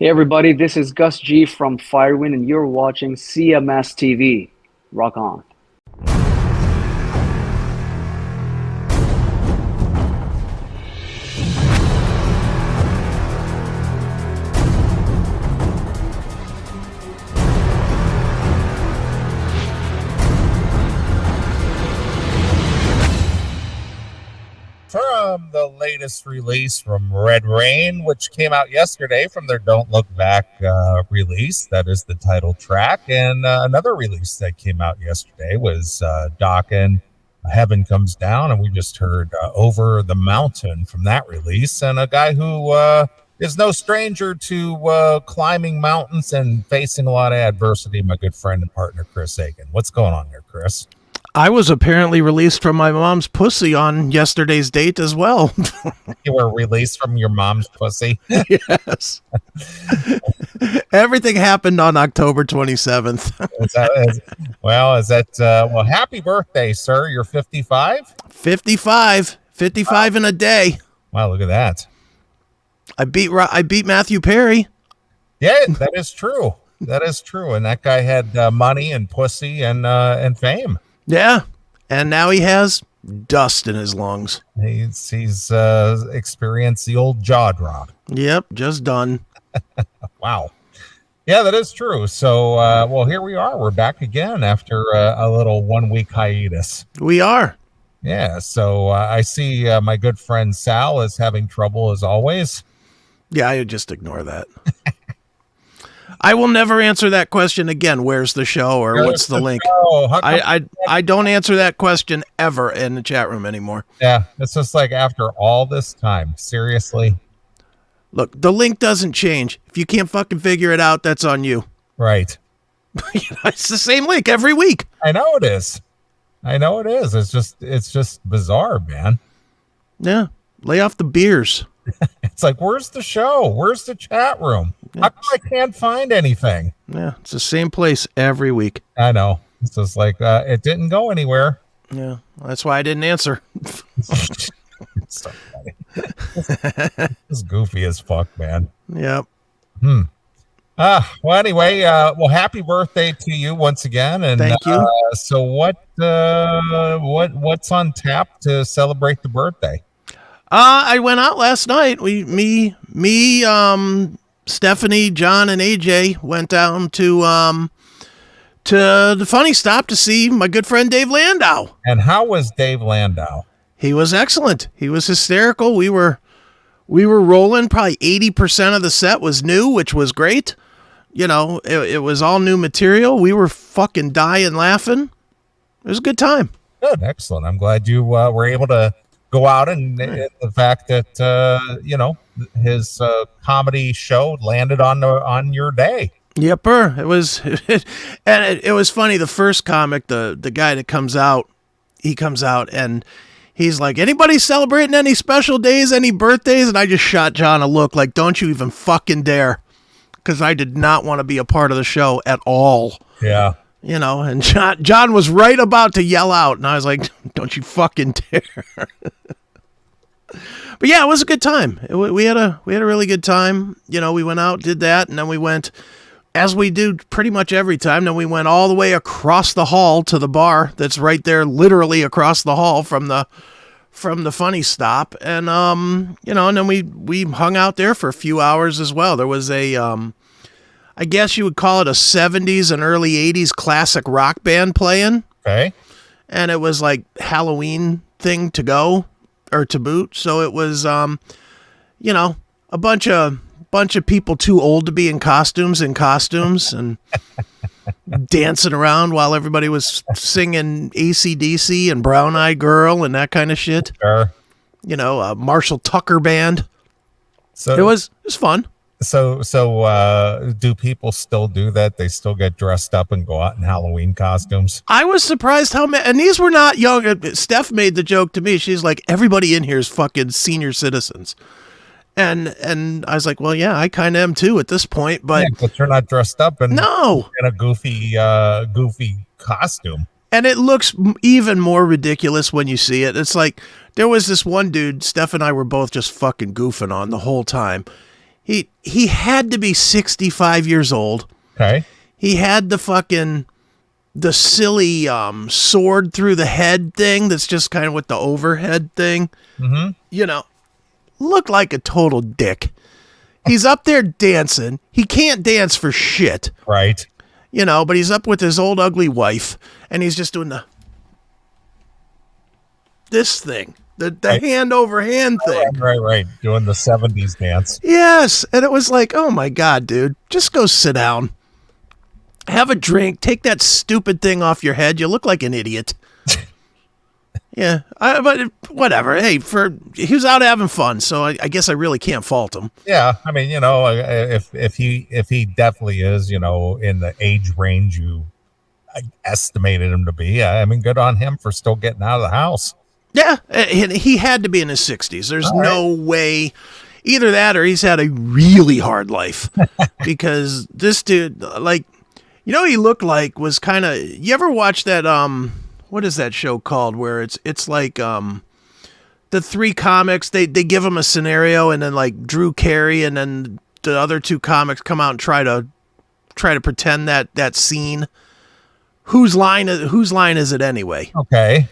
Hey everybody, this is Gus G from Firewind and you're watching CMS TV. Rock on. From the latest release from Red Rain, which came out yesterday from their Don't Look Back release. That is the title track. And another release that came out yesterday was Dokken, Heaven Comes Down. And we just heard Over the Mountain from that release. And a guy who is no stranger to climbing mountains and facing a lot of adversity, my good friend and partner, Chris Aiken. What's going on there, Chris? I was apparently released from my mom's pussy on yesterday's date as well. You were released from your mom's pussy? Yes. Everything happened on October 27th. Well, happy birthday, sir. You're 55? 55 in a day. Wow, look at that. I beat Matthew Perry. Yeah, that is true. That is true. And that guy had money and pussy and fame. Yeah, and now he has dust in his lungs. He's experienced the old jaw drop. Yep, just done. Wow. Yeah, that is true. So, well, here we are. We're back again after a little 1 week hiatus. We are. Yeah, so I see my good friend Sal is having trouble as always. Yeah, I just ignore that. I will never answer that question again. Where's the show or what's the link? I don't answer that question ever in the chat room anymore. Yeah, it's just like after all this time. Seriously. Look, the link doesn't change. If you can't fucking figure it out, that's on you. Right. It's the same link every week. I know it is. It's just bizarre, man. Yeah. Lay off the beers. It's like, where's the show? Where's the chat room? How come I can't find anything? Yeah, it's the same place every week. I know. It's just like, it didn't go anywhere. Yeah, that's why I didn't answer. So funny. It's goofy as fuck, man. Yep. Well, anyway, well, happy birthday to you once again. And thank you. So what's on tap to celebrate the birthday? I went out last night. Me, Stephanie, John, and AJ went down to the Funny Stop to see my good friend Dave Landau. And how was Dave Landau? He was excellent. He was hysterical. We were rolling. Probably 80% of the set was new, which was great. You know, it was all new material. We were fucking dying laughing. It was a good time. Good, excellent. I'm glad you were able to go out and the fact that his comedy show landed on your day. Yepper. It was and it was funny. The first comic, the guy that comes out and he's like, anybody celebrating any special days, any birthdays? And I just shot John a look like, don't you even fucking dare, because I did not want to be a part of the show at all. Yeah. You know, and John was right about to yell out, and I was like, don't you fucking dare. But yeah, it was a good time. We had a really good time. You know, we went out, did that, and then we went, as we do pretty much every time, then we went all the way across the hall to the bar that's right there, literally across the hall from the Funny Stop. And, and then we hung out there for a few hours as well. There was a, I guess you would call it a 70s and early 80s classic rock band playing. Okay. And it was like Halloween thing to go or to boot. So it was, a bunch of people too old to be in costumes and dancing around while everybody was singing AC/DC and Brown Eyed Girl and that kind of shit. Sure. You know, a Marshall Tucker band. So it was fun. So do people still do that? They still get dressed up and go out in Halloween costumes? I was surprised how many, and these were not young. Steph made the joke to me. She's like, everybody in here is fucking senior citizens. And I was like, well, yeah, I kind of am too at this point, but you're not dressed up in a goofy costume. And it looks even more ridiculous when you see it. It's like, there was this one dude, Steph and I were both just fucking goofing on the whole time. He had to be 65 years old. Okay. He had the silly sword through the head thing that's just kind of with the overhead thing. Mm-hmm. You know, looked like a total dick. He's up there dancing. He can't dance for shit. Right. You know, but he's up with his old ugly wife, and he's just doing this thing. The Right. hand over hand thing. Right. Doing the 70s dance. Yes. And it was like, oh my God, dude, just go sit down. Have a drink. Take that stupid thing off your head. You look like an idiot. Yeah. But whatever. Hey, he was out having fun, so I guess I really can't fault him. Yeah. I mean, if he definitely is, in the age range you estimated him to be, I mean, good on him for still getting out of the house. Yeah, he had to be in his 60s. There's no way. Either that or he's had a really hard life. Because this dude, like, he looked like was kind of... You ever watch that, what is that show called? Where it's like, the three comics, they give him a scenario, and then, like, Drew Carey and then the other two comics come out and try to pretend that scene. Whose line is it anyway? Okay.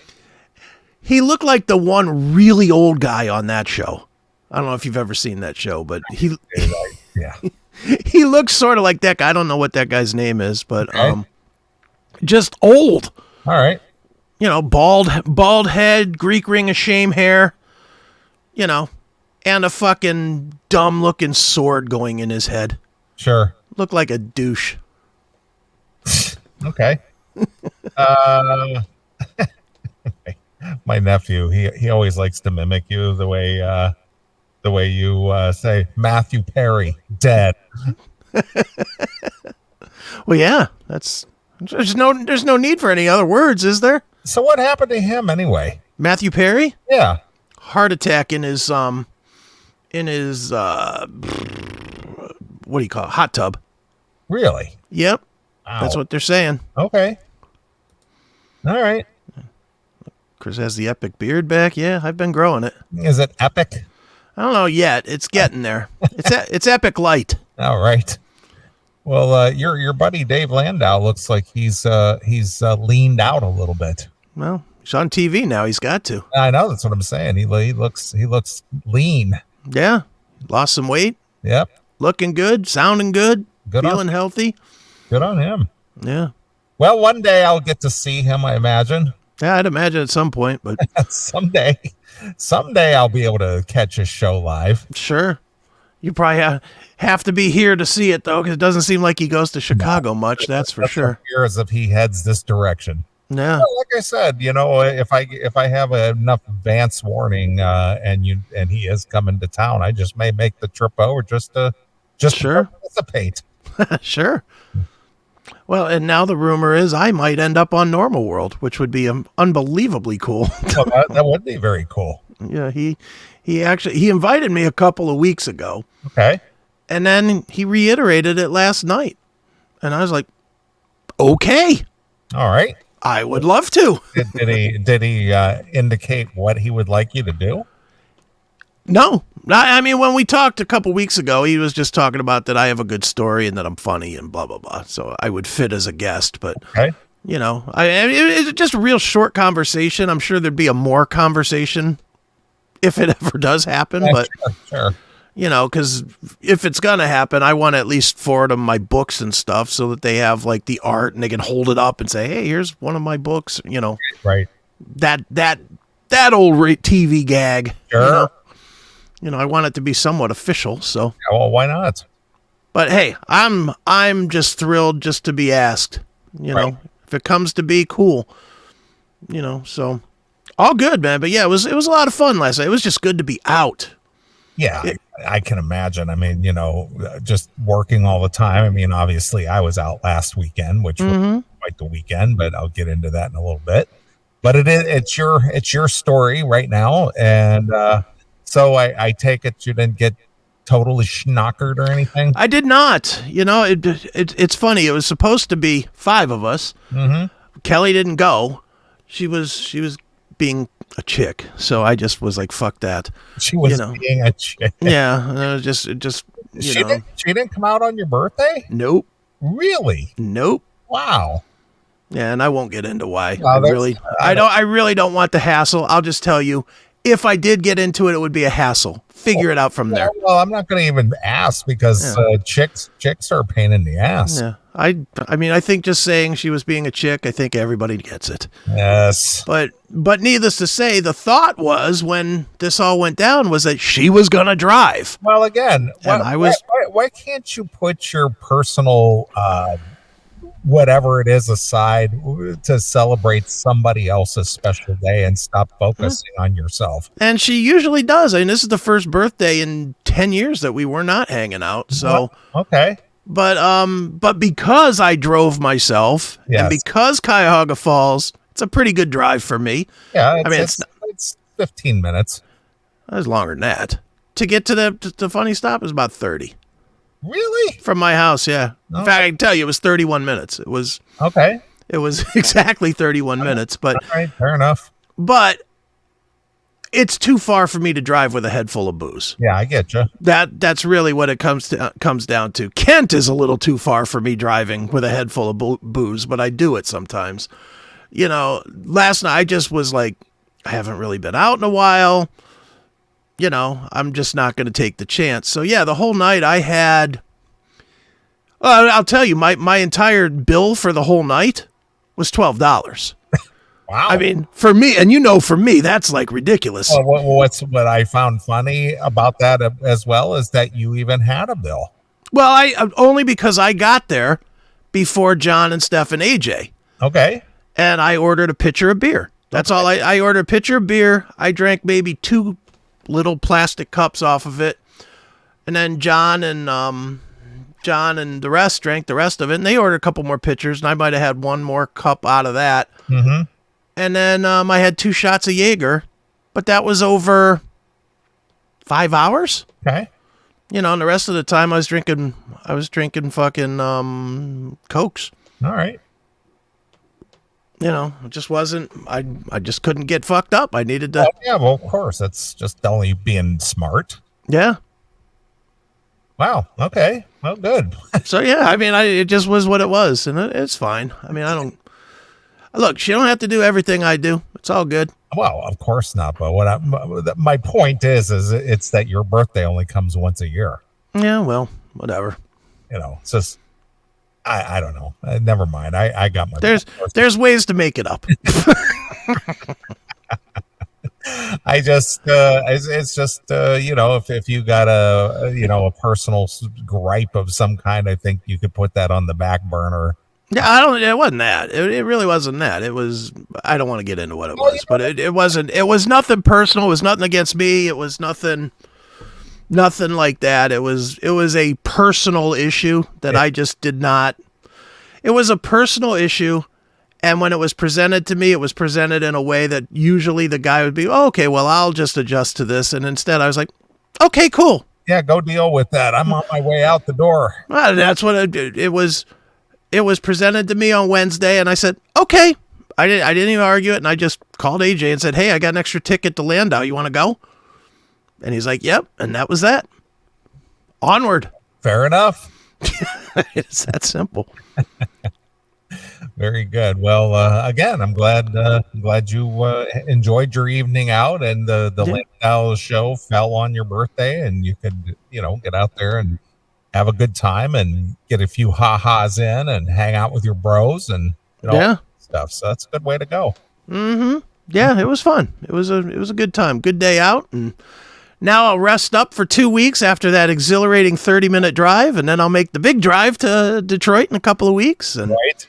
He looked like the one really old guy on that show. I don't know if you've ever seen that show, but Yeah. he looks sort of like that guy. I don't know what that guy's name is, but Okay. Just old. All right. Bald head, Greek ring of shame hair, and a fucking dumb looking sword going in his head. Sure. Looked like a douche. Okay. My nephew, he always likes to mimic you the way you say Matthew Perry dead. Well, yeah, there's no need for any other words, is there? So what happened to him anyway? Matthew Perry? Yeah. Heart attack in his what do you call it? Hot tub. Really? Yep. Wow. That's what they're saying. Okay. All right. Chris has the epic beard back. Yeah, I've been growing it. Is it epic? I don't know yet. It's getting there. It's epic light. All right. Well, your buddy Dave Landau looks like he's leaned out a little bit. Well, he's on TV now. He's got to. I know, that's what I'm saying. He looks lean. Yeah. Lost some weight. Yep. Looking good. Sounding good. Good feeling healthy. Good on him. Yeah. Well, one day I'll get to see him, I imagine. Yeah, I'd imagine at some point, but someday I'll be able to catch his show live. Sure. You probably have to be here to see it, though, because it doesn't seem like he goes to Chicago much. That's for sure. As if he heads this direction. Yeah. Well, like I said, if I have enough advance warning, and he is coming to town, I just may make the trip over just to Sure. participate. Sure. Well, and now the rumor is I might end up on Normal World, which would be unbelievably cool. Well, that would be very cool. Yeah, he invited me a couple of weeks ago. Okay. And then he reiterated it last night. And I was like, okay, All right. I would love to. Did he indicate what he would like you to do? No. I mean, when we talked a couple weeks ago, he was just talking about that I have a good story and that I'm funny and blah, blah, blah. So I would fit as a guest. But, Okay. it's just a real short conversation. I'm sure there'd be a more conversation if it ever does happen. Yeah, But, sure. because if it's going to happen, I want to at least forward them my books and stuff so that they have like the art and they can hold it up and say, hey, here's one of my books, Right. that old TV gag. Sure. I want it to be somewhat official. So, Yeah, well, why not? but hey, I'm just thrilled just to be asked, Right. if it comes to be cool, so all good, man. But yeah, it was a lot of fun last night. It was just good to be out. Yeah, I can imagine. I mean, just working all the time. I mean, obviously, I was out last weekend, which was quite the weekend, but I'll get into that in a little bit. But it's your story right now, and so I take it you didn't get totally schnockered or anything. I did not. It's funny. It was supposed to be 5 of us. Mm-hmm. Kelly didn't go. She was being a chick, so I just was like, fuck that. She was being a chick. Yeah, and it just She didn't come out on your birthday? Nope. Really? Nope. Wow. Yeah, and I won't get into why. Well, I really don't want the hassle. I'll just tell you, if I did get into it, it would be a hassle. Figure it out from there. Well, I'm not going to even ask because chicks are a pain in the ass. Yeah. I mean, I think just saying she was being a chick, I think everybody gets it. Yes. But needless to say, the thought was when this all went down was that she was going to drive. Well, again, and why can't you put your personal whatever it is aside to celebrate somebody else's special day and stop focusing on yourself? And she usually does. I mean, this is the first birthday in 10 years that we were not hanging out. So okay. But because I drove myself and because Cuyahoga Falls, it's a pretty good drive for me. Yeah, it's 15 minutes. That was longer than that. To get to the funny stop is about 30. Really? From my house, yeah. Oh. In fact, I can tell you it was 31 minutes. It was okay. It was exactly 31 minutes, but all right, fair enough. But it's too far for me to drive with a head full of booze. Yeah, I get you. That's really what it comes down to. Kent is a little too far for me driving with a head full of booze, but I do it sometimes. You know, last night I just was like, I haven't really been out in a while. You know, I'm just not going to take the chance. So yeah, the whole night I had, I'll tell you, my entire bill for the whole night was $12. Wow. I mean, for me, and for me, that's like ridiculous. Well, what I found funny about that as well is that you even had a bill. Well, I only because I got there before John and Steph and AJ. Okay. And I ordered a pitcher of beer. That's all. I ordered a pitcher of beer. I drank maybe 2 little plastic cups off of it, and then John and the rest drank the rest of it. And they ordered a couple more pitchers, and I might have had 1 more cup out of that. Mm-hmm. And then I had 2 shots of Jaeger, but that was over 5 hours. Okay. You know, and the rest of the time I was drinking fucking Cokes. All right. You know, it just wasn't, I just couldn't get fucked up. I needed to. Oh, yeah, well, of course. That's just only being smart. Yeah. Wow. Okay. Well, good. So, yeah, I mean, it just was what it was, and it's fine. I mean, look, she don't have to do everything I do. It's all good. Well, of course not. But my point is it's that your birthday only comes once a year. Yeah, well, whatever. You know, it's just, I don't know. Never mind. I got my. There's ways to make it up. I just, it's just, if you got a personal gripe of some kind, I think you could put that on the back burner. Yeah, it wasn't that. It really wasn't that. It was, I don't want to get into what it was, but it wasn't, it was nothing personal. It was nothing against me. It was nothing like that. It was a personal issue that I just did not, it was a personal issue. And when it was presented to me, it was presented in a way that usually the guy would be, oh, okay, well, I'll just adjust to this. And instead I was like, okay, cool. Yeah, go deal with that. I'm on my way out the door. Well, that's what it was. It was presented to me on Wednesday, and I said, okay. I didn't even argue it, and I just called AJ and said, hey, I got an extra ticket to Landau. You want to go? And he's like, yep. And that was that. Onward. Fair enough. It's that simple. Very good. Well, again, I'm glad you enjoyed your evening out, and the Landau show fell on your birthday, and you could, get out there and have a good time and get a few ha-has in and hang out with your bros and stuff. So that's a good way to go. Mm-hmm. Yeah, it was fun. It was a good time. Good day out. And now I'll rest up for 2 weeks after that exhilarating 30-minute drive, and then I'll make the big drive to Detroit in a couple of weeks. And right.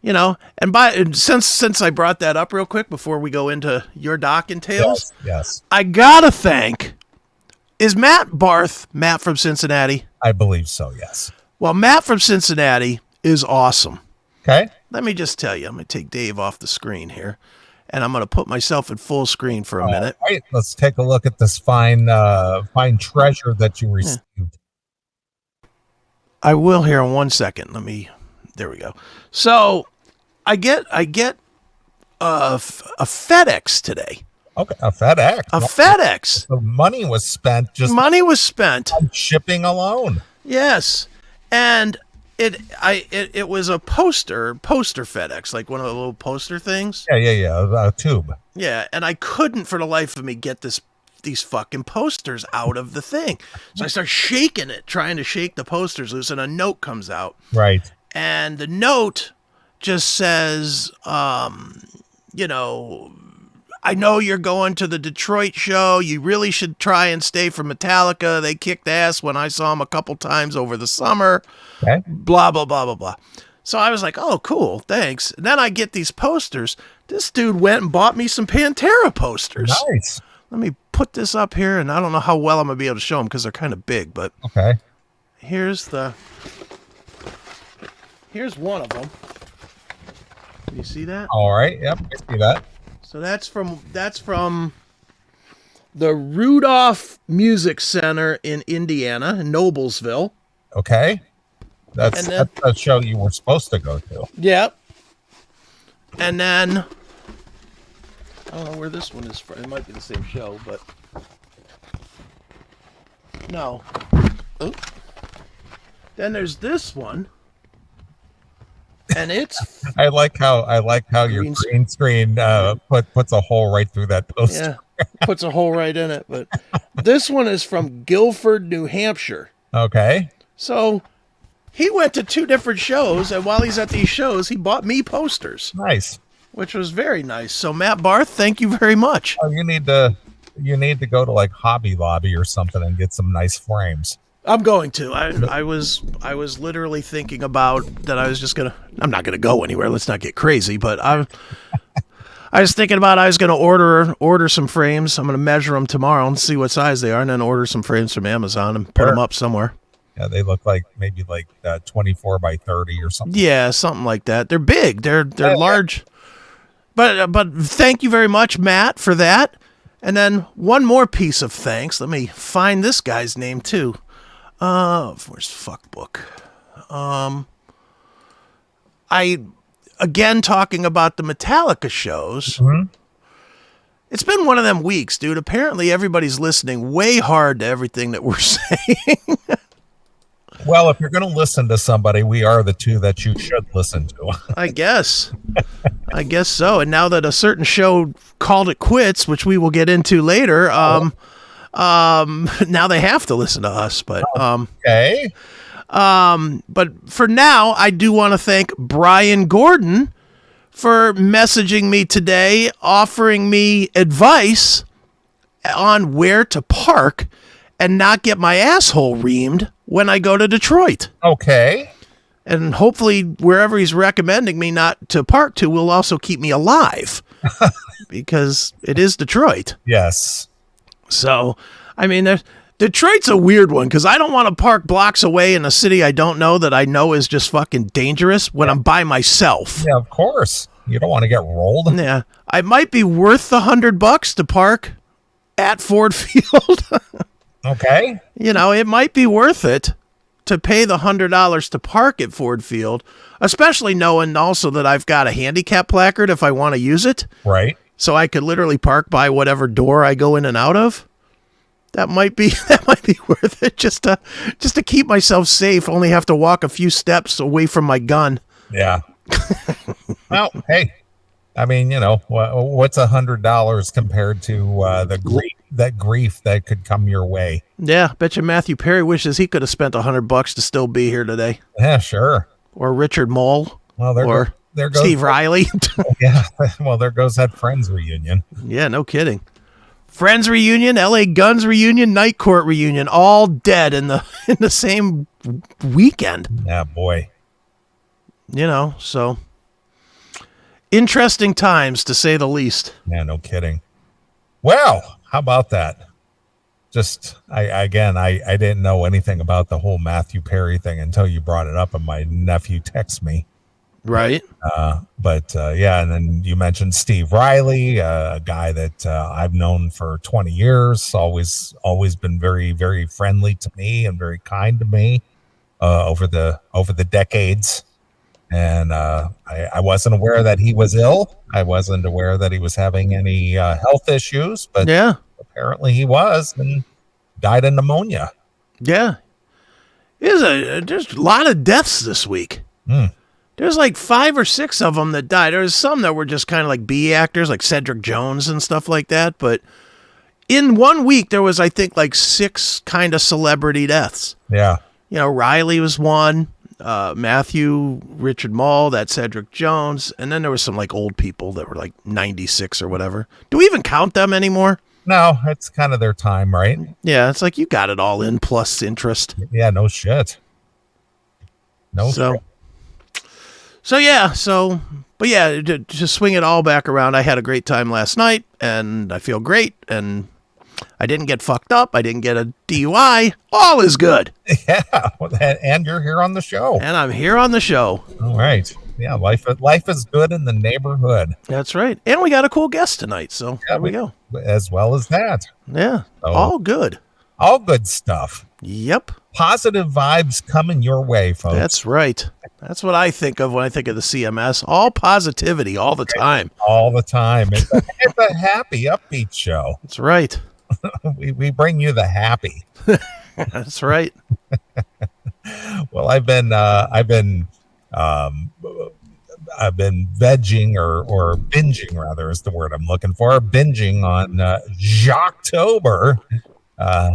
And since I brought that up real quick before we go into your Dokken tales, yes, I gotta thank. Is Matt from Cincinnati? I believe so, yes. Well, Matt from Cincinnati is awesome. Okay. Let me just tell you, I'm going to take Dave off the screen here, and I'm going to put myself in full screen for a minute. All right, let's take a look at this fine treasure that you received. Yeah. I will here in 1 second. There we go. So I get a FedEx today. Okay, a FedEx. A FedEx. The money was spent just Money was spent. on shipping alone. Yes, and it was a poster FedEx, like one of the little poster things. Yeah. A tube. Yeah, and I couldn't for the life of me get these fucking posters out of the thing. So I start shaking it, trying to shake the posters loose, and a note comes out. Right. And the note just says, you know, I know you're going to the Detroit show. You really should try and stay for Metallica. They kicked ass when I saw them a couple times over the summer. Okay. Blah, blah, blah, blah, blah. So I was like, oh, cool, thanks. And then I get these posters. This dude went and bought me some Pantera posters. Nice. Let me put this up here, and I don't know how well I'm going to be able to show them because they're kind of big, but okay. Here's one of them. Can you see that? All right. Yep. I see that. So that's from the Rudolph Music Center in Indiana, in Noblesville. Okay. That's a show you were supposed to go to. Yep. And then I don't know where this one is from. It might be the same show, but no. Oh. Then there's this one. And it's I like how your green screen puts a hole right through that poster. Yeah, puts a hole right in it. But this one is from Guilford, New Hampshire. Okay. So he went to 2 different shows, and while he's at these shows, he bought me posters. Nice. Which was very nice. So Matt Barth, thank you very much. Oh, you need to go to like Hobby Lobby or something and get some nice frames. I'm going to. I was literally thinking about that. I'm not gonna go anywhere. Let's not get crazy. But I was thinking about I was gonna order some frames. I'm gonna measure them tomorrow and see what size they are, and then order some frames from Amazon and put them up somewhere. Yeah, they look like maybe 24 by 30 or something. Yeah, something like that. They're big. They're large. But thank you very much, Matt, for that. And then one more piece of thanks. Let me find this guy's name too. Where's Fuckbook? Again, talking about the Metallica shows. Mm-hmm. It's been one of them weeks, dude. Apparently everybody's listening way hard to everything that we're saying. Well, if you're going to listen to somebody, we are the 2 that you should listen to. I guess so. And now that a certain show called it quits, which we will get into later, now they have to listen to us, but okay. But for now, I do want to thank Brian Gordon for messaging me today, offering me advice on where to park and not get my asshole reamed when I go to Detroit. Okay. And hopefully wherever he's recommending me not to park to will also keep me alive because it is Detroit. Yes. So, I mean, Detroit's a weird one because I don't want to park blocks away in a city I don't know that I know is just fucking dangerous when I'm by myself. Yeah, of course. You don't want to get rolled. Yeah. I might be worth the $100 to park at Ford Field. Okay. You know, it might be worth it to pay the $100 to park at Ford Field, especially knowing also that I've got a handicap placard if I want to use it. Right. So I could literally park by whatever door I go in and out of. That might be worth it just to keep myself safe. Only have to walk a few steps away from my gun. Yeah. Well, hey, I mean, you know, what's $100 compared to that grief that could come your way? Yeah, bet you Matthew Perry wishes he could have spent $100 to still be here today. Yeah, sure. Or Richard Mole. Well, there goes Steve Riley. Yeah. Well, there goes that Friends reunion. Yeah, no kidding. Friends reunion, LA Guns reunion, Night Court reunion, all dead in the same weekend. Yeah, boy. You know, so interesting times to say the least. Yeah, no kidding. Well, how about that? Just I didn't know anything about the whole Matthew Perry thing until you brought it up and my nephew texted me. Right. But yeah, and then you mentioned Steve Riley, a guy that I've known for 20 years, always been very, very friendly to me and very kind to me over the decades. And I wasn't aware that he was ill. I wasn't aware that he was having any health issues, but Yeah. apparently he was, and died of pneumonia. Yeah. There's a lot of deaths this week. There's like 5 or 6 of them that died. There's some that were just kind of like B actors, like Cedric Jones and stuff like that. But in 1 week, there was, I think, like 6 kind of celebrity deaths. Yeah. You know, Riley was one, Matthew, Richard Mall, that Cedric Jones. And then there was some like old people that were like 96 or whatever. Do we even count them anymore? No, it's kind of their time, right? Yeah, it's like you got it all in plus interest. Yeah, no shit. But yeah, to swing it all back around, I had a great time last night, and I feel great, and I didn't get fucked up. I didn't get a DUI. All is good. Yeah, and you're here on the show. And I'm here on the show. All right. Yeah, life is good in the neighborhood. That's right. And we got a cool guest tonight, so there we go. As well as that. Yeah, So, all good. all good stuff. Yep. Positive vibes coming your way, folks. That's right. That's what I think of when I think of the CMS. All positivity all the time. All the time. It's a happy, upbeat show. That's right. We bring you the happy. That's right. Well, I've been vegging or binging, rather, is the word I'm looking for. Binging on Jocktober.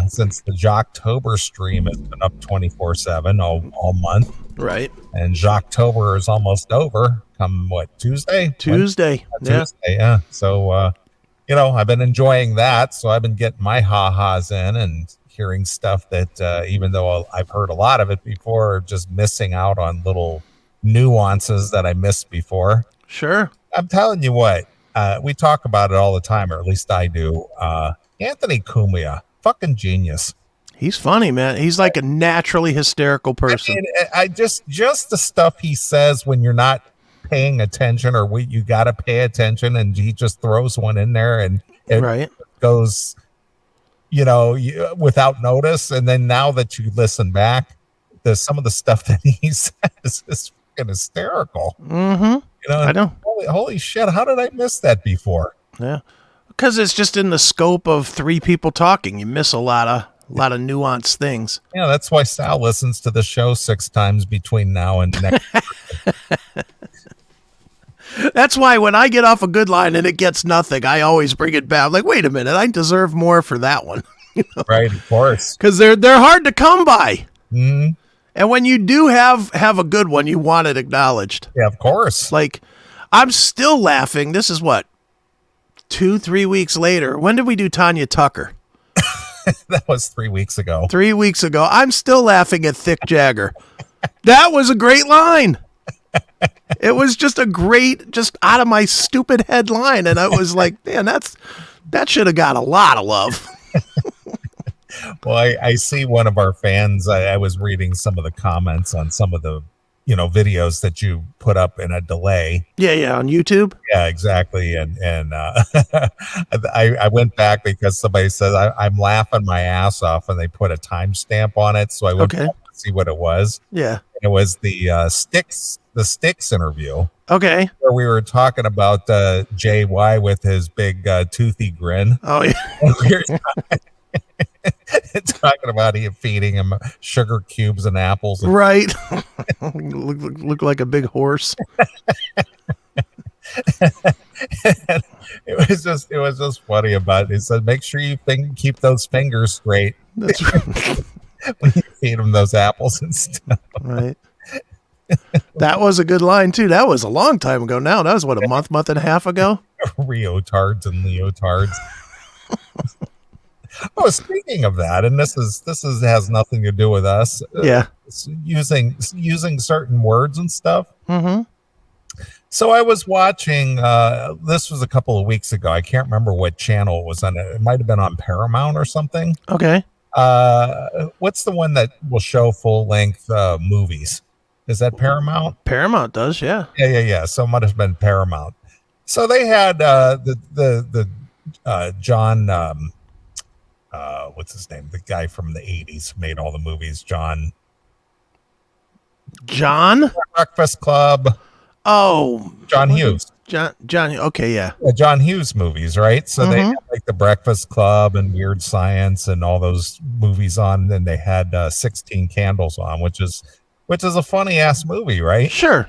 Since the Jocktober stream has been up 24/7 all month. Right. And Jocktober is almost over. Come what, Tuesday? Tuesday. Yeah. Tuesday, yeah. So I've been enjoying that. So I've been getting my ha-has in and hearing stuff that even though I've heard a lot of it before, just missing out on little nuances that I missed before. Sure. I'm telling you what, we talk about it all the time, or at least I do. Anthony Cumia, fucking genius. He's funny, man. He's like a naturally hysterical person. I just the stuff he says when you're not paying attention, or you got to pay attention, and he just throws one in there, and it right. goes, without notice. And then now that you listen back, some of the stuff that he says is fucking hysterical. Mm-hmm. I know. Holy shit! How did I miss that before? Yeah, because it's just in the scope of 3 people talking. You miss a lot of nuanced things. Yeah, that's why Sal listens to the show 6 times between now and next. That's why when I get off a good line and it gets nothing, I always bring it back. I'm like, wait a minute, I deserve more for that one. Right, of course. Because they're hard to come by. Mm-hmm. And when you do have a good one, you want it acknowledged. Yeah, of course. Like, I'm still laughing. This is what, 2-3 weeks later. When did we do Tanya Tucker? That was 3 weeks ago. 3 weeks ago. I'm still laughing at Thick Jagger. That was a great line. It was just a great, just out of my stupid head line. And I was like, man, that should have got a lot of love. Well, I see one of our fans. I was reading some of the comments on some of the, videos that you put up in a delay. Yeah, on YouTube. Yeah, exactly. And I went back because somebody said I'm laughing my ass off, and they put a timestamp on it. So I went back to see what it was. Yeah, it was the Styx interview. Okay, where we were talking about JY with his big toothy grin. Oh yeah. Talking about feeding him sugar cubes and apples. Right. look like a big horse. It was just funny about it. It said, make sure you keep those fingers straight. That's right. When you feed them those apples and stuff. Right. That was a good line too. That was a long time ago now. That was what, a month and a half ago? Reotards and leotards. Oh, speaking of that, and this has nothing to do with us. Yeah. Using certain words and stuff. Mm-hmm. So I was watching, this was a couple of weeks ago. I can't remember what channel it was on. It might have been on Paramount or something. Okay. What's the one that will show full-length movies? Is that Paramount? Paramount does, yeah. Yeah. So it might have been Paramount. So they had the John, what's his name? The guy from the 80s made all the movies. John? Breakfast Club. Oh, John Hughes. John. Okay, yeah. John Hughes movies, right? So they had like the Breakfast Club and Weird Science and all those movies on. And they had 16 Candles on, which is a funny ass movie, right? Sure.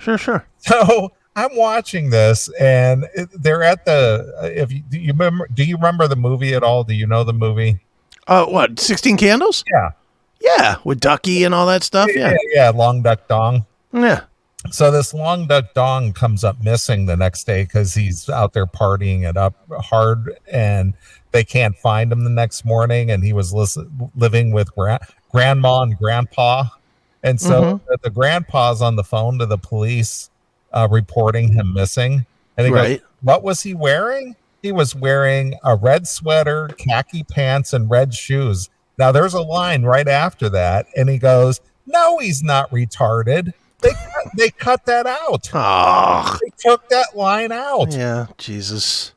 So I'm watching this, and they're at the. Do you remember the movie at all? Do you know the movie? What? 16 Candles? Yeah. Yeah, with Ducky and all that stuff. Yeah. Long Duck Dong. Yeah. So this Long Duck Dong comes up missing the next day because he's out there partying it up hard, and they can't find him the next morning. And he was living with grandma and grandpa, and so the grandpa's on the phone to the police, reporting him missing. And he goes, "What was he wearing? He was wearing a red sweater, khaki pants, and red shoes." Now there's a line right after that, and he goes, "No, he's not retarded. They cut that out. Oh, they took that line out." Yeah, Jesus.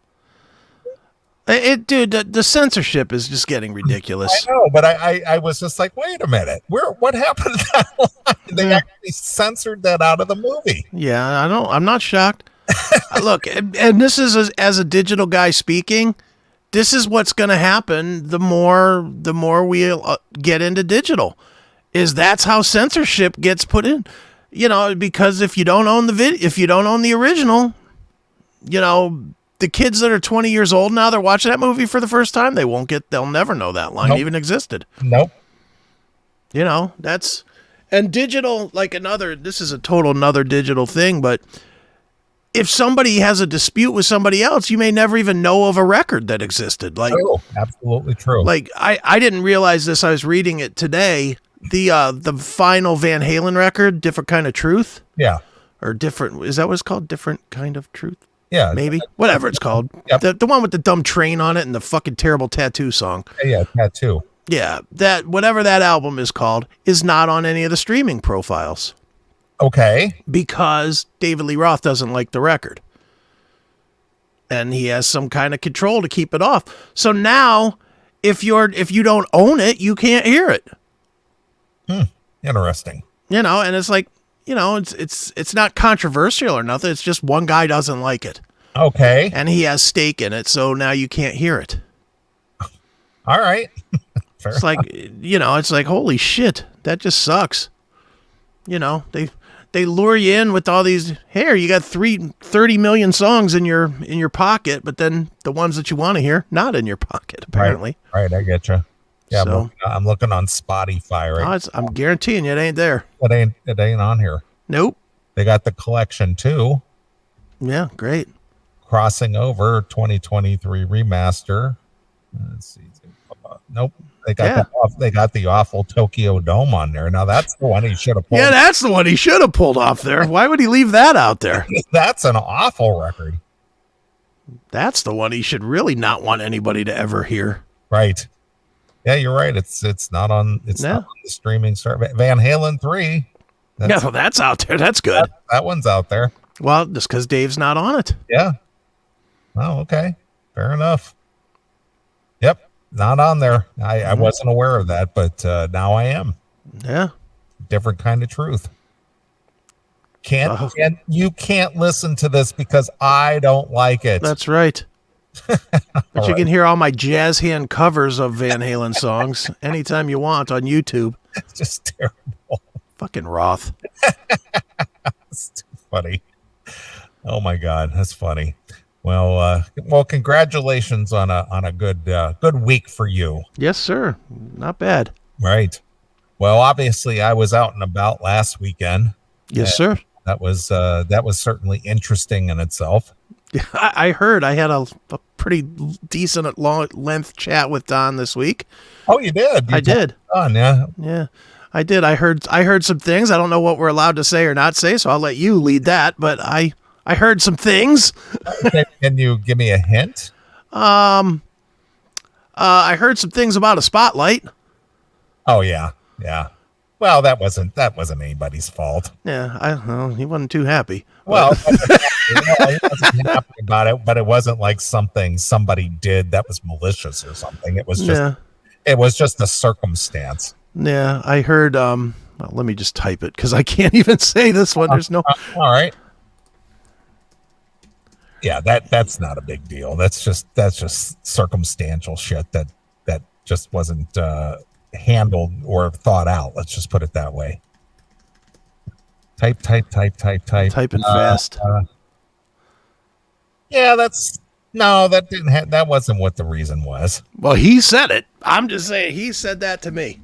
Dude, the censorship is just getting ridiculous. I know, but I was just like, wait a minute, what happened to that line? They actually censored that out of the movie. Yeah, I know. I'm not shocked. Look, and this is as a digital guy speaking. This is what's going to happen the more we get into digital. That's how censorship gets put in. Because if you don't own if you don't own the original, the kids that are 20 years old now, they're watching that movie for the first time. They'll never know that line even existed. Nope. And digital, this is a total another digital thing, but if somebody has a dispute with somebody else, you may never even know of a record that existed. Absolutely true. I didn't realize this. I was reading it today. The final Van Halen record, Different Kind of Truth. Yeah. Or different, is that what it's called? Different Kind of Truth? Yeah. Maybe. Whatever it's called. Yep. The one with the dumb train on it and the fucking terrible tattoo song. Yeah, Tattoo. Yeah. Whatever that album is called is not on any of the streaming profiles. Okay. Because David Lee Roth doesn't like the record. And he has some kind of control to keep it off. So now, if you don't own it, you can't hear it. Interesting. And it's like, it's not controversial or nothing. It's just one guy doesn't like it. Okay. And he has stake in it, so now you can't hear it. All right. It's like, it's like, holy shit, that just sucks. They lure you in with all these, here, you got 30 million songs in your pocket, but then the ones that you want to hear, not in your pocket, apparently. Right, I get you. Yeah, So, I'm looking on Spotify right I'm guaranteeing you it ain't there. It ain't on here. Nope. They got the collection too. Yeah, great. Crossing Over 2023 remaster. Let's see. Nope. They got the awful Tokyo Dome on there. Now that's the one he should have pulled. Yeah, that's the one he should have pulled off there. Why would he leave that out there? That's an awful record. That's the one he should really not want anybody to ever hear. Right. Yeah, you're right. It's not on not on the streaming service. Van Halen 3. That's out there. That's good. That one's out there. Well, just because Dave's not on it. Yeah. Oh, okay. Fair enough. Yep. Not on there. I wasn't aware of that, but now I am. Yeah. Different Kind of Truth. You can't listen to this because I don't like it. That's right. But you can hear all my jazz hand covers of Van Halen songs anytime you want on YouTube. It's just terrible. Fucking Roth. It's too funny. Oh my God, that's funny. Well, congratulations on a good week for you. Yes, sir. Not bad. Right. Well, obviously, I was out and about last weekend. Yes, sir. That was certainly interesting in itself. I heard I had a pretty decent long-length chat with Don this week. Oh, you did? I did. Don, yeah. Yeah, I did. I heard some things. I don't know what we're allowed to say or not say, so I'll let you lead that. But I heard some things. Can you give me a hint? I heard some things about a spotlight. Oh yeah. Well, that wasn't anybody's fault. Yeah, I don't know. He wasn't too happy. Well, he wasn't happy about it, but it wasn't like something somebody did that was malicious or something. It was just it was just a circumstance. Yeah, I heard Well, let me just type it because I can't even say this one. There's no. All right. Yeah, that's not a big deal. That's just circumstantial shit that just wasn't handled or thought out. Let's just put it that way. Type. Typing fast. Yeah, that didn't that wasn't what the reason was. Well, he said it. I'm just saying he said that to me.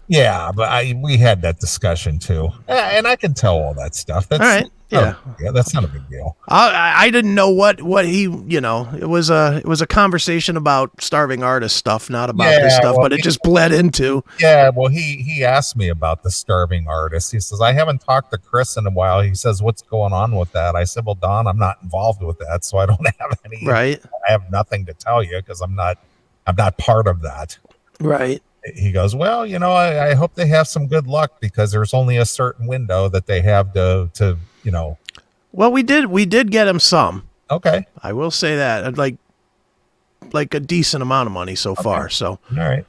Yeah, but we had that discussion too, and I can tell all that stuff. That's all right. Yeah, that's not a big deal. I didn't know what he, it was a conversation about starving artist stuff, not about this stuff, but it just bled into. Yeah, well, he asked me about the starving artist. He says, I haven't talked to Chris in a while. He says, what's going on with that? I said, well, Don, I'm not involved with that, so I don't have any. Right. I have nothing to tell you because I'm not part of that. Right. He goes, well, I hope they have some good luck because there's only a certain window that they have to. Well, we did get him some. Okay. I will say that, like a decent amount of money so far. So all right.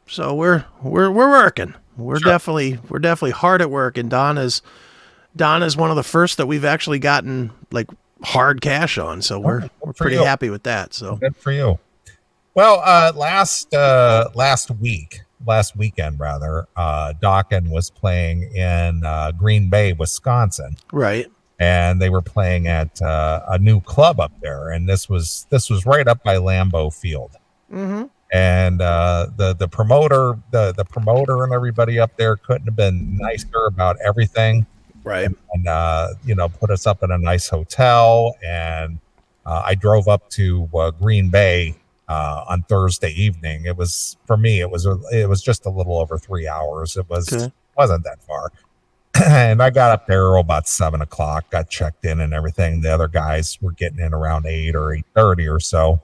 So we're working. We're Sure. definitely hard at work. And Don is one of the first that we've actually gotten like hard cash on. So we're pretty happy with that. So good for you. Well, last weekend rather, Dokken was playing in Green Bay, Wisconsin. Right. And they were playing at a new club up there, and this was right up by Lambeau Field. Mm-hmm. And the promoter and everybody up there couldn't have been nicer about everything. Right. And put us up in a nice hotel, and I drove up to Green Bay on Thursday evening. It was just a little over 3 hours. Wasn't that far. And I got up there about 7:00, got checked in and everything. The other guys were getting in around 8 or 8:30 or so.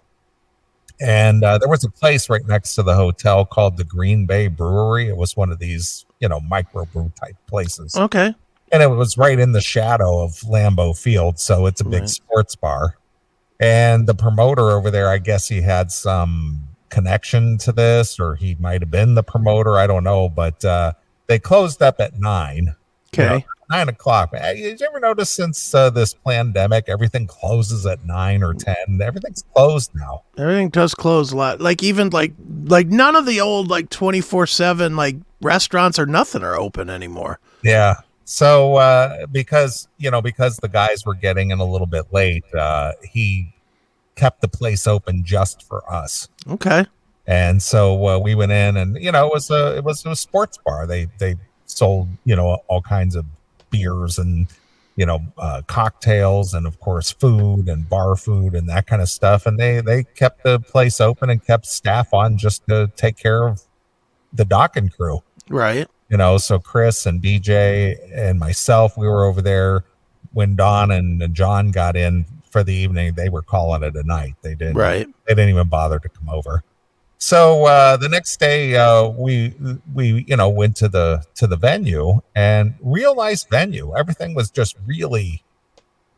And there was a place right next to the hotel called the Green Bay Brewery. It was one of these, microbrew type places. Okay. And it was right in the shadow of Lambeau Field. So it's a big sports bar. And the promoter over there, I guess he had some connection to this, or he might have been the promoter. I don't know. But they closed up at 9. Okay. 9:00. You ever notice since this pandemic, everything closes at 9 or 10? Everything's closed now. Everything does close a lot. Like even like none of the old 24/7 like restaurants or nothing are open anymore. Yeah. So because the guys were getting in a little bit late, he kept the place open just for us. Okay. And so we went in, and it was a sports bar. They sold all kinds of beers and cocktails, and of course food and bar food and that kind of stuff. And they kept the place open and kept staff on just to take care of the Dokken crew. Right. So Chris and BJ and myself, we were over there when Don and John got in for the evening. They were calling it a night. They didn't even bother to come over. So the next day we went to the venue, and real nice venue. Everything was just really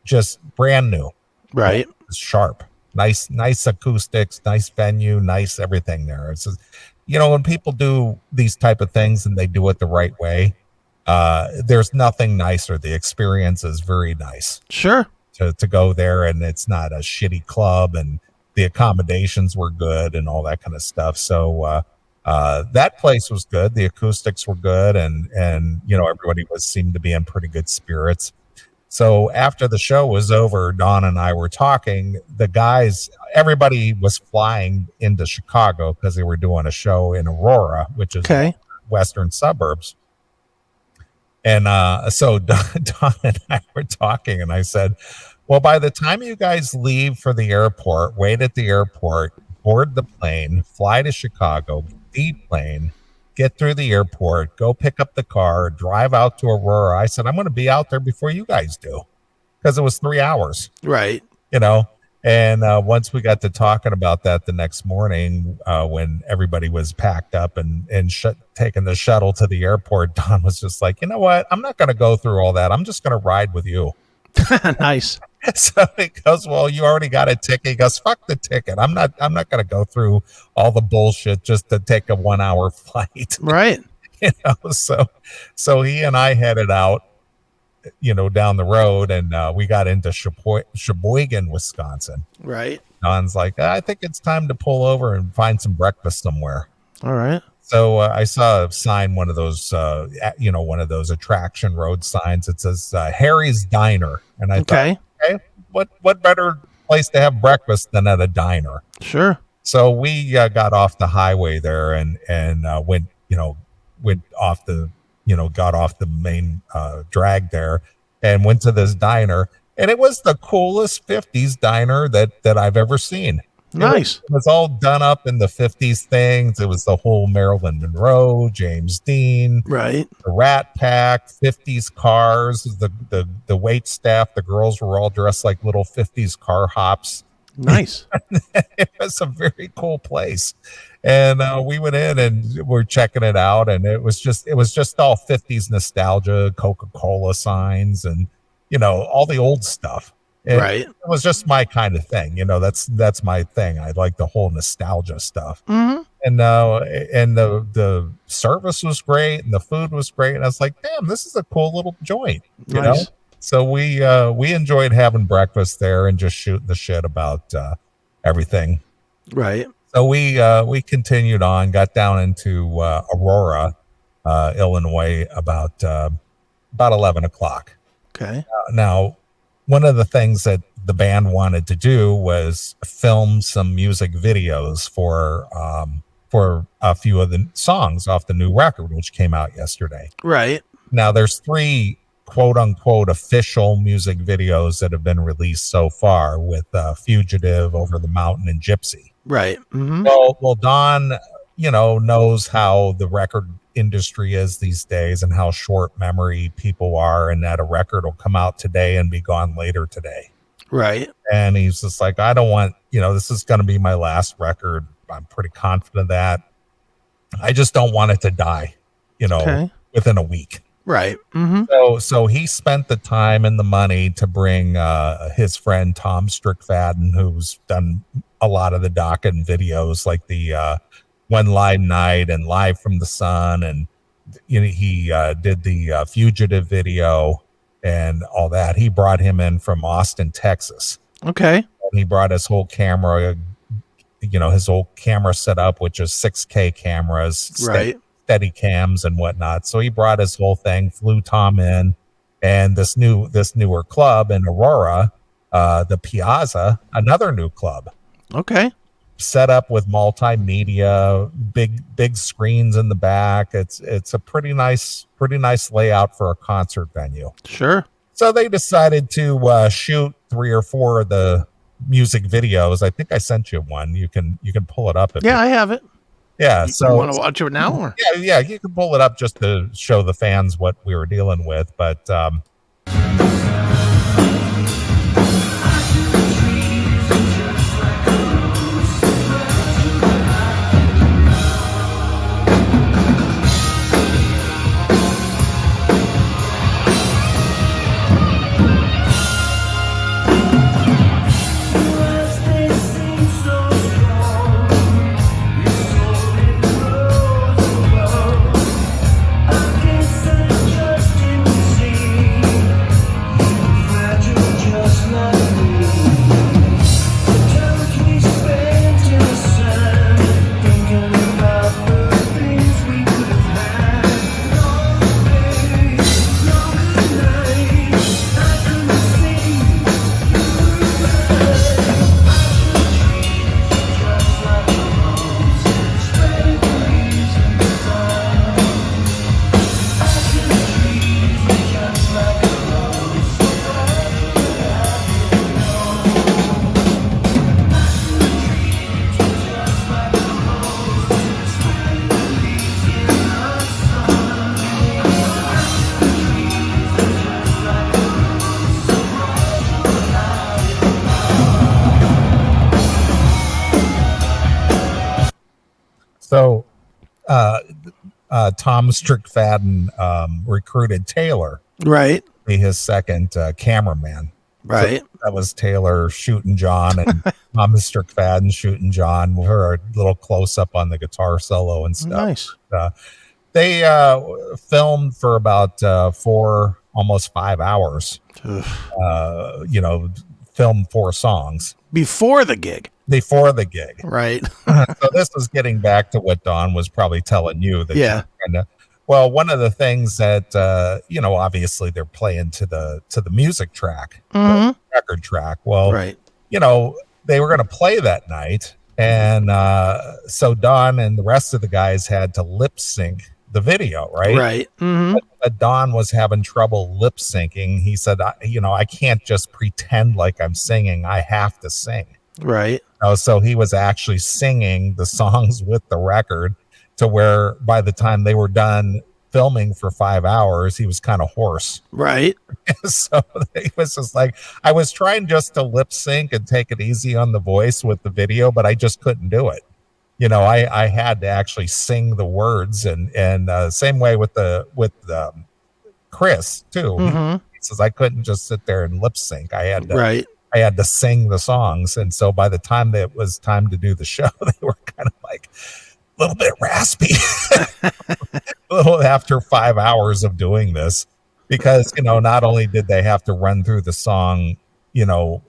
just brand new. Right. It was sharp. Nice acoustics, nice venue, nice everything there. It's just, when people do these type of things and they do it the right way, there's nothing nicer. The experience is very nice. Sure. To go there, and it's not a shitty club, and the accommodations were good and all that kind of stuff. So that place was good. The acoustics were good, and everybody seemed to be in pretty good spirits. So after the show was over, Don and I were talking. The guys, everybody was flying into Chicago because they were doing a show in Aurora, which is western suburbs. And so Don and I were talking, and I said, well, by the time you guys leave for the airport, wait at the airport, board the plane, fly to Chicago, plane, get through the airport, go pick up the car, drive out to Aurora. I said, I'm going to be out there before you guys do, because it was 3 hours. Right. And once we got to talking about that the next morning, when everybody was packed up and taking the shuttle to the airport, Don was just like, you know what? I'm not going to go through all that. I'm just going to ride with you. Nice. So he goes, well, you already got a ticket. He goes, fuck the ticket. I'm not going to go through all the bullshit just to take a 1 hour flight. Right. So he and I headed out, down the road, and we got into Sheboygan, Wisconsin. Right. Don's like, I think it's time to pull over and find some breakfast somewhere. All right. So I saw a sign, one of those attraction road signs. It says Harry's Diner, and I thought, okay, what better place to have breakfast than at a diner? Sure. So we got off the highway there and went off the got off the main drag there and went to this diner, and it was the coolest 50s diner that I've ever seen. Nice. It was all done up in the 50s things. It was the whole Marilyn Monroe, James Dean, right? The Rat Pack, 50s cars. The wait staff, the girls were all dressed like little 50s car hops. Nice. It was a very cool place, and we went in and we're checking it out, and it was just all 50s nostalgia, Coca-Cola signs, and all the old stuff. Right. It was just my kind of thing. That's my thing. I like the whole nostalgia stuff. Mm-hmm. And the service was great and the food was great. And I was like, damn, this is a cool little joint. You know? So we enjoyed having breakfast there and just shooting the shit about everything. Right. So we continued on, got down into Aurora, Illinois about 11 o'clock. Okay. Now, one of the things that the band wanted to do was film some music videos for a few of the songs off the new record, which came out yesterday. Right. Now, there's 3 quote unquote official music videos that have been released so far with Fugitive, Over the Mountain, and Gypsy. Right. Mm-hmm. Well, Don, knows how the record industry is these days and how short memory people are, and that a record will come out today and be gone later today. Right. And he's just like, I don't want, this is going to be my last record. I'm pretty confident of that. I just don't want it to die, within a week. Right. Mm-hmm. So he spent the time and the money to bring his friend Tom Strickfaden, who's done a lot of the Dokken videos, like the One Live Night and Live from the Sun, and he did the Fugitive video and all that. He brought him in from Austin, Texas. Okay. And he brought his whole camera, his whole camera set up, which is 6K cameras, right, steady cams and whatnot. So he brought his whole thing, flew Tom in, and this newer club in Aurora, the Piazza, another new club. Okay. Set up with multimedia, big screens in the back. It's a pretty nice layout for a concert venue. Sure. So they decided to shoot 3 or 4 of the music videos. I think I sent you one. You can pull it up. I have it. Yeah. So you want to watch it now? Or? Yeah. You can pull it up just to show the fans what we were dealing with. But So Tom Strickfaden recruited Taylor, right, to be his second cameraman. Right. So that was Taylor shooting John and Tom Strickfaden shooting John. We're a little close up on the guitar solo and stuff. Nice. They filmed for about almost 5 hours. Filmed 4 songs Before the gig. before the gig. Right. So this was getting back to what Dawn was probably telling you that. Yeah. Well, one of the things that obviously they're playing to the music track, the record track. Well, Right. They were going to play that night, and so Dawn and the rest of the guys had to lip sync the video, right? Right. Mm-hmm. But Dawn was having trouble lip syncing. He said, I can't just pretend like I'm singing. I have to sing. Right. So he was actually singing the songs with the record to where by the time they were done filming for 5 hours, he was kind of hoarse. Right. So he was just like, I was trying just to lip sync and take it easy on the voice with the video, but I just couldn't do it. I had to actually sing the words, and same way with Chris too. Mm-hmm. He says I couldn't just sit there and lip sync. I had to, Right. I had to sing the songs, and so by the time that it was time to do the show, they were kind of like a little bit raspy. A little after 5 hours of doing this, because not only did they have to run through the song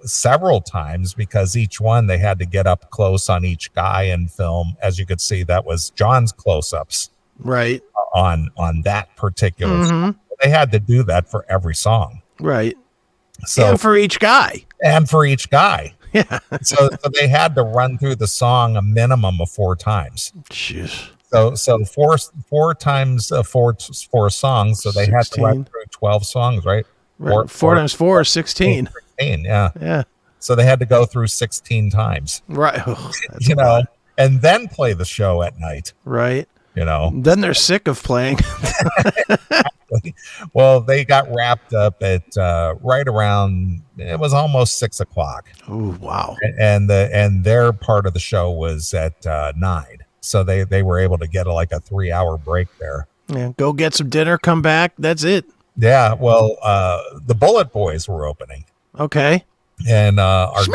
several times, because each one they had to get up close on each guy and film. As you could see, that was John's close-ups Right. on that particular Mm-hmm. song. They had to do that for every song. Right. So And for each guy. Yeah. So they had to run through the song a minimum of 4 times. Jeez. So four times four songs. So they had to run through 12 songs, right? Right. 4 times 4 is 16. 16, yeah. Yeah. So they had to go through 16 times. Right. Oh, that's a lot. And then play the show at night. Right. Then they're sick of playing. Well, they got wrapped up at right around, it was almost 6:00. Oh, wow. And their part of the show was at 9. So they were able to get a 3-hour break there. Yeah. Go get some dinner, come back. That's it. Yeah. Well, the Bullet Boys were opening. Okay. And Mark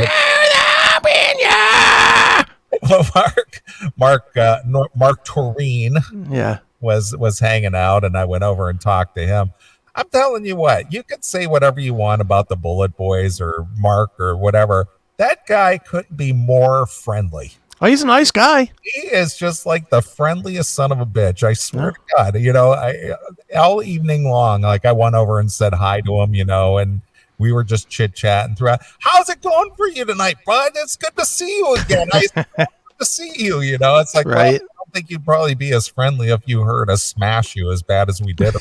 Toreen Yeah. was hanging out, and I went over and talked to him. I'm telling you what, you could say whatever you want about the Bullet Boys or Mark or whatever. That guy couldn't be more friendly. Oh, he's a nice guy. He is just like the friendliest son of a bitch. I swear to God, I all evening long, I went over and said hi to him, and we were just chit chatting throughout. How's it going for you tonight, bud? It's good to see you again. It's good to see you. It's like, right. Well, I don't think you'd probably be as friendly if you heard us smash you as bad as we did.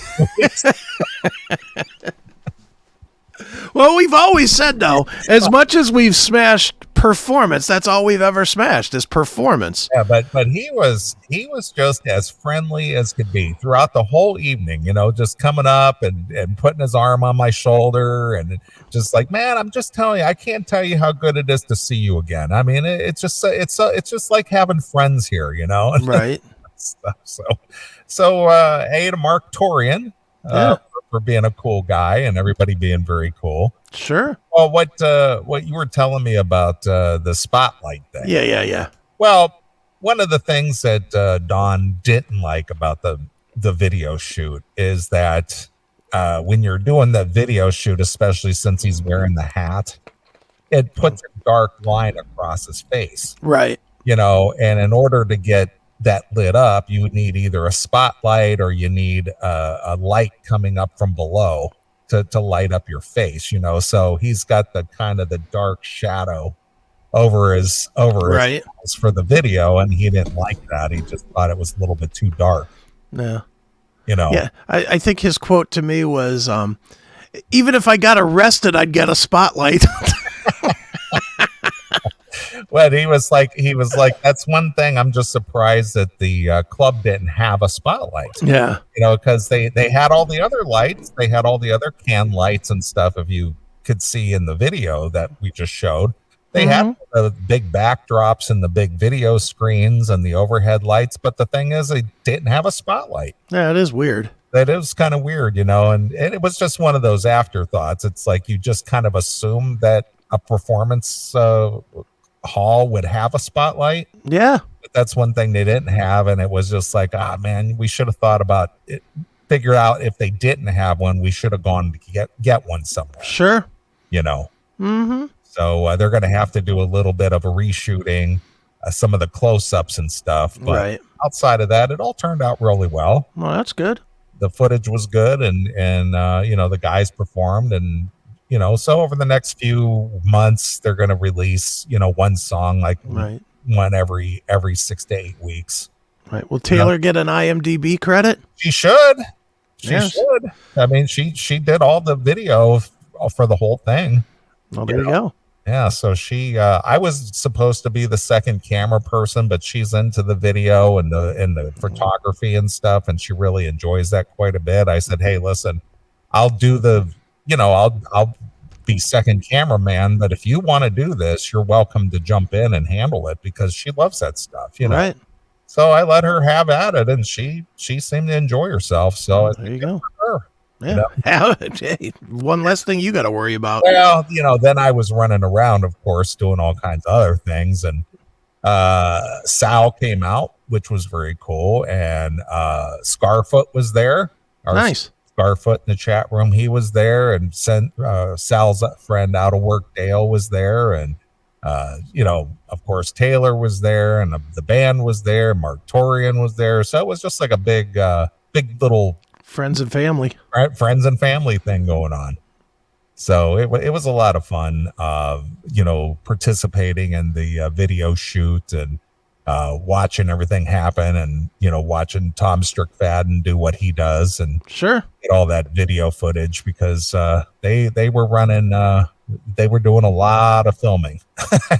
Well, we've always said, though, as much as we've smashed performance, that's all we've ever smashed is performance. Yeah, but he was just as friendly as could be throughout the whole evening, just coming up and putting his arm on my shoulder and just like, man, I'm just telling you, I can't tell you how good it is to see you again. I mean, it's just like having friends here, Right. So hey to Mark Torian. For being a cool guy and everybody being very cool. Sure. Well, what you were telling me about the spotlight thing. Yeah. Well, one of the things that Dawn didn't like about the video shoot is that when you're doing the video shoot, especially since he's wearing the hat, it puts a dark line across his face. Right. And in order to get that lit up, you would need either a spotlight or you need a light coming up from below to light up your face, so he's got the kind of the dark shadow over his right. eyes for the video, and he didn't like that. He just thought it was a little bit too dark. No. Yeah, I think his quote to me was, even if I got arrested, I'd get a spotlight. Well, he was like, that's one thing. I'm just surprised that the club didn't have a spotlight. Yeah. Because they had all the other lights. They had all the other can lights and stuff. If you could see in the video that we just showed, they had the big backdrops and the big video screens and the overhead lights. But the thing is, they didn't have a spotlight. Yeah, it is weird. That is kind of weird, and it was just one of those afterthoughts. It's like you just kind of assume that a performance hall would have a spotlight. Yeah. But that's one thing they didn't have, and it was just like, man, we should have thought about it. Figure out if they didn't have one, we should have gone to get one somewhere. Sure. Mm-hmm. So they're going to have to do a little bit of a reshooting, some of the close-ups and stuff. But outside of that, it all turned out really well. Well, that's good. The footage was good, and the guys performed, and so over the next few months, they're going to release one song like one every 6 to 8 weeks. Right. Will Taylor get an IMDb credit? She should. She should. I mean, she did all the video for the whole thing. Well, there you go. Yeah, so I was supposed to be the second camera person, but she's into the video and the photography and stuff, and she really enjoys that quite a bit. I said, hey, listen, I'll do I'll be second cameraman, but if you want to do this, you're welcome to jump in and handle it, because she loves that stuff, Right. So I let her have at it, and she seemed to enjoy herself. So there you go. Her, yeah. Hey, one less thing you got to worry about. Well, then I was running around, of course, doing all kinds of other things, and Sal came out, which was very cool, and Scarfoot was there. Nice. Scarfoot in the chat room, he was there, and Sal's friend out of work, Dale, was there, and of course, Taylor was there, and the band was there. Mark Torian was there. So it was just like a big little friends and family thing going on. So it was a lot of fun, participating in the video shoot and watching everything happen, and watching Tom Strickfaden do what he does, and sure, get all that video footage, because they were running. They were doing a lot of filming.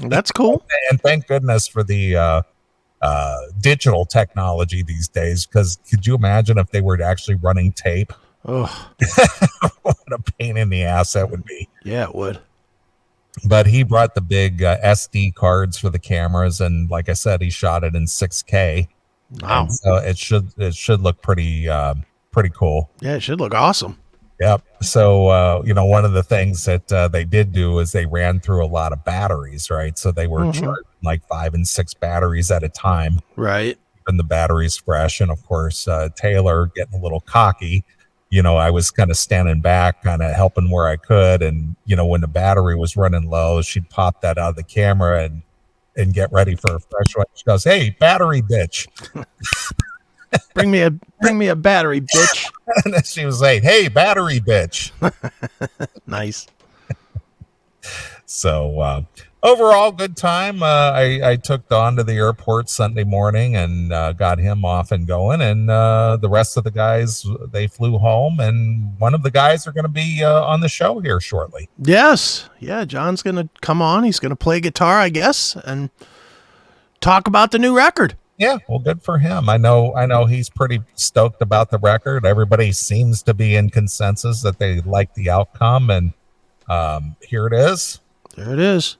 That's cool. And thank goodness for the digital technology these days, because could you imagine if they were actually running tape? Oh, what a pain in the ass that would be. Yeah, it would. But he brought the big SD cards for the cameras, and like I said, he shot it in 6K. Wow. And so it should look pretty cool. Yeah, it should look awesome. Yep. So, one of the things that they did do is they ran through a lot of batteries, right? So they were charging like 5 and 6 batteries at a time. Right. And the batteries fresh. And of course, Taylor getting a little cocky. I was kind of standing back, kind of helping where I could. And, when the battery was running low, she'd pop that out of the camera and get ready for a fresh one. She goes, hey, battery bitch. Bring me a battery, bitch. And then she was like, hey, battery bitch. Nice. So overall, good time. I took Dawn to the airport Sunday morning and got him off and going. And the rest of the guys, they flew home. And one of the guys are going to be on the show here shortly. Yes. Yeah, John's going to come on. He's going to play guitar, I guess, and talk about the new record. Yeah, well, good for him. I know he's pretty stoked about the record. Everybody seems to be in consensus that they like the outcome, and here it is. There it is.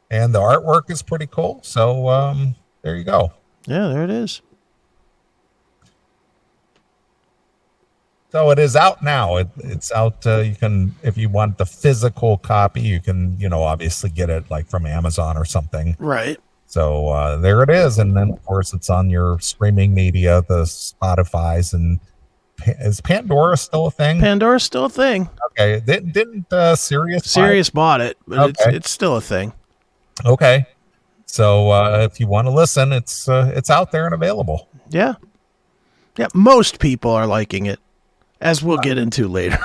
And the artwork is pretty cool. So there you go. Yeah, there it is. So it is out now. It's out. You can, if you want the physical copy, you can, obviously get it like from Amazon or something. Right. So there it is. And then, of course, it's on your streaming media, the Spotify's. And is Pandora still a thing? Pandora's still a thing. Okay. Didn't Sirius bought it, but it's still a thing. Okay. So if you want to listen, it's out there and available. Yeah. Yeah. Most people are liking it, as we'll get into later.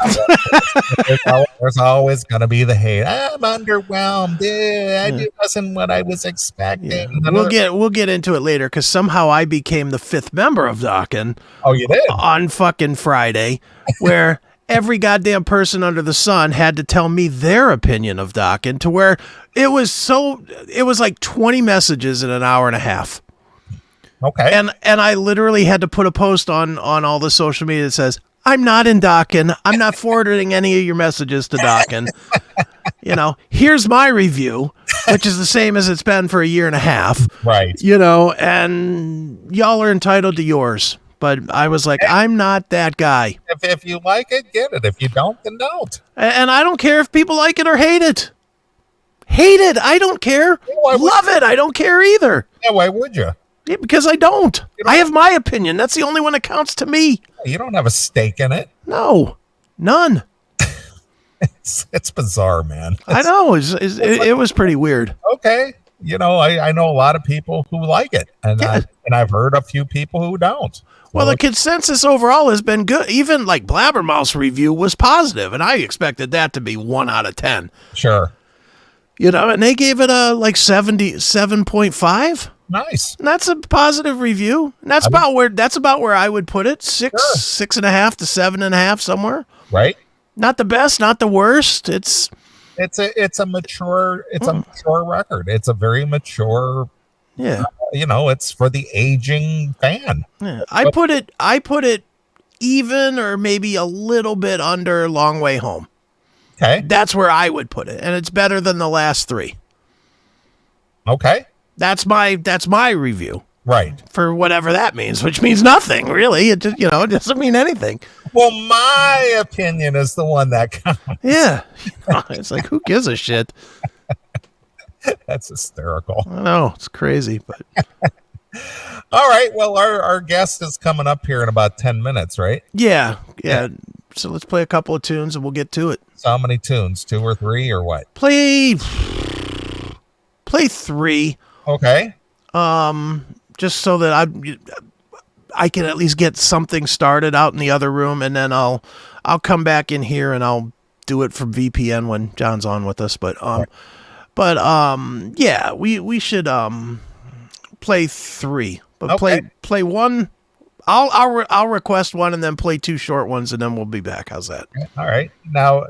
There's always going to be the hate. I'm underwhelmed. It wasn't what I was expecting. Yeah. We'll get into it later, because somehow I became the 5th member of Dokken. Oh, you did? On fucking Friday, where every goddamn person under the sun had to tell me their opinion of Dokken, to where it was like 20 messages in an hour and a half. Okay. And I literally had to put a post on all the social media that says, I'm not in Dokken. I'm not forwarding any of your messages to Dokken. Here's my review, which is the same as it's been for a year and a half. Right. And y'all are entitled to yours. But I was like, I'm not that guy. If you like it, get it. If you don't, then don't. And I don't care if people like it or hate it. Hate it. I don't care. Why would Love it. I don't care either. Yeah, why would you? Yeah, because I don't. I have my opinion. That's the only one that counts to me. You don't have a stake in it. No, none. It's bizarre, man. I know. It was pretty weird. Okay. I know a lot of people who like it, and I've heard a few people who don't. Well, the consensus overall has been good. Even like Blabbermouth's review was positive, and I expected that to be 1 out of 10. Sure. And they gave it a like 77.5. Nice. And that's a positive review. And that's about where I would put it. 6.5 to 7.5 somewhere. Right. Not the best, not the worst. It's a mature record. It's a very mature. Yeah. It's for the aging fan. Yeah. I put it even or maybe a little bit under Long Way Home. Okay. That's where I would put it, and it's better than the last 3. Okay. That's my review. Right. For whatever that means, which means nothing, really. It just, it doesn't mean anything. Well, my opinion is the one that counts. Yeah. It's like, who gives a shit? That's hysterical. I know. It's crazy, but. All right. Well, our guest is coming up here in about 10 minutes, right? Yeah. So let's play a couple of tunes and we'll get to it. So how many tunes? 2 or 3 or what? Play 3. Okay. Just so that I can at least get something started out in the other room, and then I'll come back in here and I'll do it from VPN when John's on with us. But yeah, we should play 3, but okay. play 1. I'll request 1 and then play 2 short ones, and then we'll be back. How's that? All right. Now,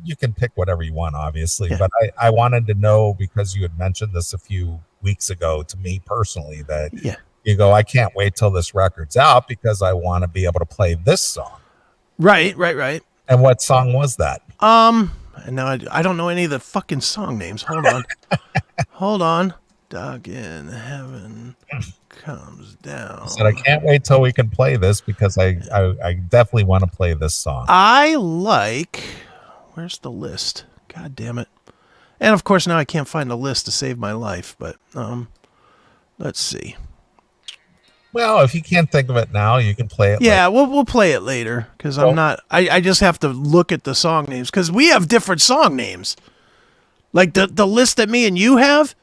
you can pick whatever you want, obviously, but I wanted to know, because you had mentioned this a few weeks ago to me personally, that you go, I can't wait till this record's out because I want to be able to play this song. Right. And what song was that? And now I don't know any of the fucking song names. Hold on. Dokken, Heaven Comes Down. I said I can't wait till we can play this because I definitely want to play this song. Where's the list? God damn it. And of course now I can't find a list to save my life, but let's see. Well, if you can't think of it now, you can play it later. We'll play it later, because I just have to look at the song names, because we have different song names. Like the list that me and you have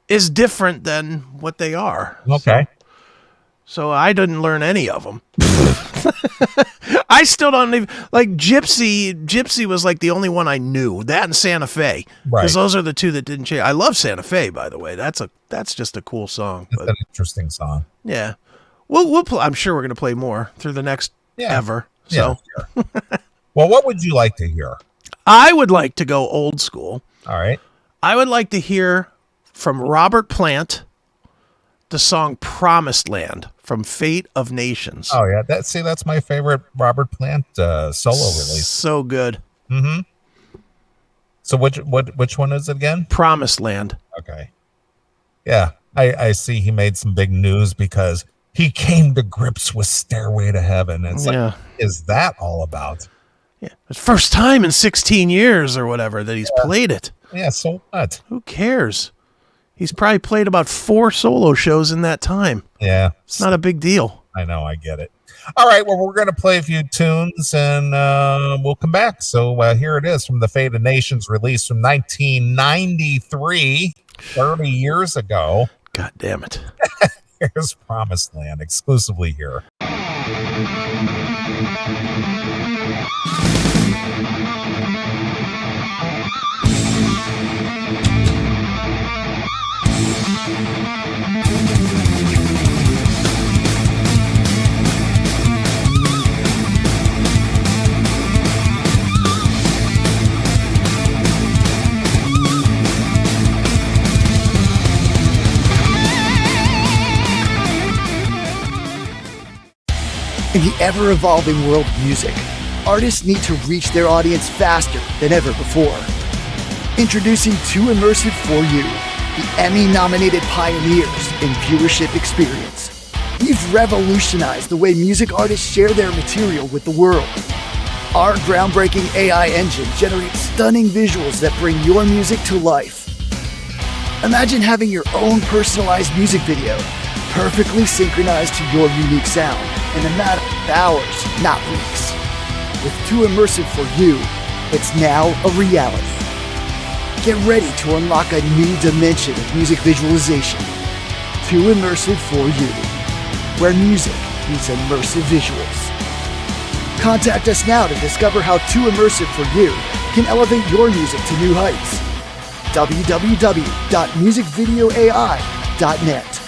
is different than what they are. Okay. So I didn't learn any of them. I still don't even, like Gypsy was like the only one I knew. That and Santa Fe. Right. Because those are the 2 that didn't change. I love Santa Fe, by the way. That's just a cool song. It's an interesting song. Yeah. We'll I'm sure we're going to play more through the next ever. So. Yeah, sure. Well, what would you like to hear? I would like to go old school. All right. I would like to hear from Robert Plant the song Promised Land from Fate of Nations. Oh, yeah. That's my favorite Robert Plant solo release. So good. Mm-hmm. So which one is it again? Promised Land. Okay. Yeah. I see he made some big news because he came to grips with Stairway to Heaven. It's like, is that all about? Yeah. It's first time in 16 years or whatever that he's played it. Yeah, so what? Who cares? He's probably played about 4 solo shows in that time. Yeah. It's not a big deal. I know, I get it. All right, well, we're going to play a few tunes and we'll come back. So here it is from the Fate of Nations release from 1993, 30 years ago. God damn it. Here's Promised Land, exclusively here. In the ever-evolving world of music, artists need to reach their audience faster than ever before. Introducing Too Immersive for You, the Emmy-nominated pioneers in viewership experience. We've revolutionized the way music artists share their material with the world. Our groundbreaking AI engine generates stunning visuals that bring your music to life. Imagine having your own personalized music video, perfectly synchronized to your unique sound in a matter of hours, not weeks. With Too Immersive for You, it's now a reality. Get ready to unlock a new dimension of music visualization. Too Immersive for You, where music meets immersive visuals. Contact us now to discover how Too Immersive for You can elevate your music to new heights. www.musicvideoai.net